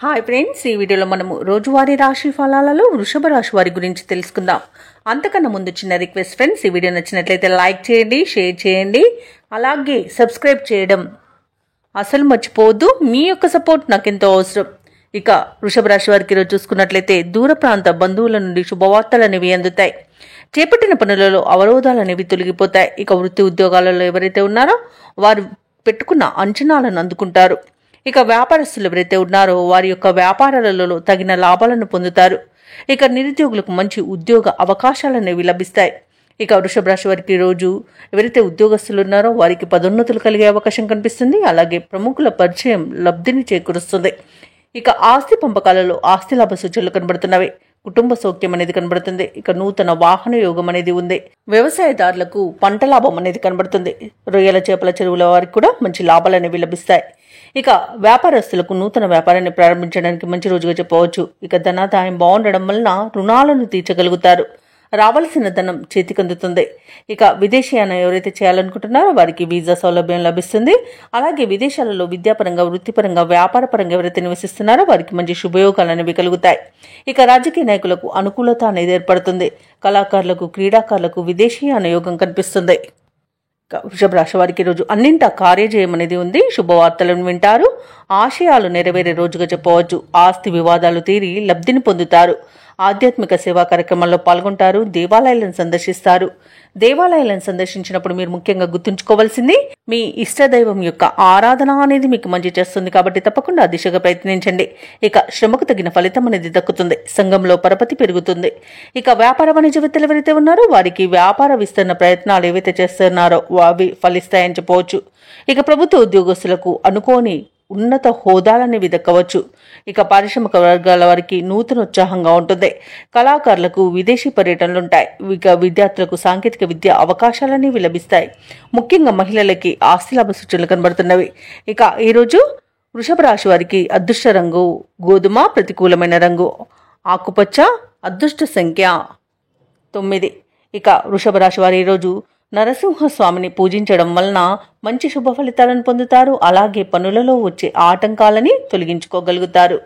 Hi friends, ఈ వీడియోలో మనము రోజువారీ రాశి ఫలాలలో వృషభ రాశి వారి గురించి తెలుసుకుందాం. అంతకన్నా ముందు చిన్న రిక్వెస్ట్ ఫ్రెండ్స్, ఈ వీడియో నచ్చినట్లయితే లైక్ చేయండి, షేర్ చేయండి, అలాగే సబ్స్క్రైబ్ చేయడం అసలు మర్చిపోవద్దు. మీ యొక్క సపోర్ట్ నాకు ఎంతో అవసరం. ఇక వృషభ రాశి వారికి ఈరోజు చూసుకున్నట్లయితే దూర ప్రాంత బంధువుల నుండి శుభవార్తలు అనేవి అందుతాయి. చేపట్టిన పనులలో అవరోధాలు అనేవి తొలగిపోతాయి. ఇక వృత్తి ఉద్యోగాలలో ఎవరైతే ఉన్నారో వారు పెట్టుకున్న అంచనాలను అందుకుంటారు. ఇక వ్యాపారస్తులు ఎవరైతే ఉన్నారో వారి యొక్క వ్యాపారాలలో తగిన లాభాలను పొందుతారు. ఇక నిరుద్యోగులకు మంచి ఉద్యోగ అవకాశాలు అనేవి లభిస్తాయి. ఇక వృషభ రాశి వారికి రోజు ఎవరైతే ఉద్యోగస్తులు ఉన్నారో వారికి పదోన్నతులు కలిగే అవకాశం కనిపిస్తుంది. అలాగే ప్రముఖుల పరిచయం లబ్ధిని చేకూరుస్తుంది. ఇక ఆస్తి పంపకాలలో ఆస్తి లాభ సూచనలు కనబడుతున్నవి. కుటుంబ సౌఖ్యం అనేది కనబడుతుంది. ఇక నూతన వాహన యోగం అనేది ఉంది. వ్యవసాయదారులకు పంట లాభం అనేది కనబడుతుంది. రొయ్యల చేపల చెరువుల వారికి కూడా మంచి లాభాలు అనేవి లభిస్తాయి. ఇక వ్యాపారస్తులకు నూతన వ్యాపారాన్ని ప్రారంభించడానికి మంచి రోజుగా చెప్పవచ్చు. ఇక ధనాదాయం బాగుండడం వలన రుణాలను తీర్చగలుగుతారు. రావాల్సిన ధనం చేతికందుతుంది. ఇక విదేశీయానం ఎవరైతే చేయాలనుకుంటున్నారో వారికి వీసా సౌలభ్యం లభిస్తుంది. అలాగే విదేశాలలో విద్యాపరంగా, వృత్తిపరంగా, వ్యాపారపరంగా ఎవరైతే నివసిస్తున్నారో వారికి మంచి శుభయోగాలు అనేవి కలుగుతాయి. ఇక రాజకీయ నాయకులకు అనుకూలత అనేది ఏర్పడుతుంది. కళాకారులకు, క్రీడాకారులకు విదేశీయాన యోగం కనిపిస్తుంది. వృషభ రాశి వారికి ఈరోజు అన్నింటా కార్యజయం అనేది ఉంది. శుభవార్తలను వింటారు. ఆశయాలు నెరవేరే రోజుగా చెప్పవచ్చు. ఆస్తి వివాదాలు తీరి లబ్ధిని పొందుతారు. ఆధ్యాత్మిక సేవా కార్యక్రమాల్లో పాల్గొంటారు. దేవాలయాలను సందర్శిస్తారు. దేవాలయాలను సందర్శించినప్పుడు మీరు ముఖ్యంగా గుర్తుంచుకోవాల్సింది మీ ఇష్టదైవం యొక్క ఆరాధన అనేది మీకు మంచి చేస్తుంది. కాబట్టి తప్పకుండా ఆ దిశగా ప్రయత్నించండి. ఇక శ్రమకు తగిన ఫలితం అనేది దక్కుతుంది. సంఘంలో పరపతి పెరుగుతుంది. ఇక వ్యాపార వాణిజ్యవేత్తలు ఎవరైతే ఉన్నారో వారికి వ్యాపార విస్తరణ ప్రయత్నాలు ఏవైతే చేస్తున్నారో అవి ఫలిస్తాయని చెప్పవచ్చు. ఇక ప్రభుత్వ ఉద్యోగస్తులకు అనుకోని ఉన్నత హోదాలనేవి దక్కవచ్చు. ఇక పారిశ్రామిక వర్గాల వారికి నూతన ఉత్సాహంగా ఉంటుంది. కళాకారులకు విదేశీ పర్యటనలుంటాయి. ఇక విద్యార్థులకు సాంకేతిక విద్య అవకాశాలనేవి లభిస్తాయి. ముఖ్యంగా మహిళలకి ఆస్తి లాభ సూచనలు కనబడుతున్నవి. ఇక ఈరోజు వృషభ రాశి వారికి అదృష్ట రంగు గోధుమ, ప్రతికూలమైన రంగు ఆకుపచ్చ, అదృష్ట సంఖ్య 9. ఇక వృషభ రాశి వారు ఈరోజు నరసింహస్వామిని పూజించడం వలన మంచి శుభ ఫలితాలను పొందుతారు. అలాగే పనులలో వచ్చే ఆటంకాలని తొలగించుకోగలుగుతారు.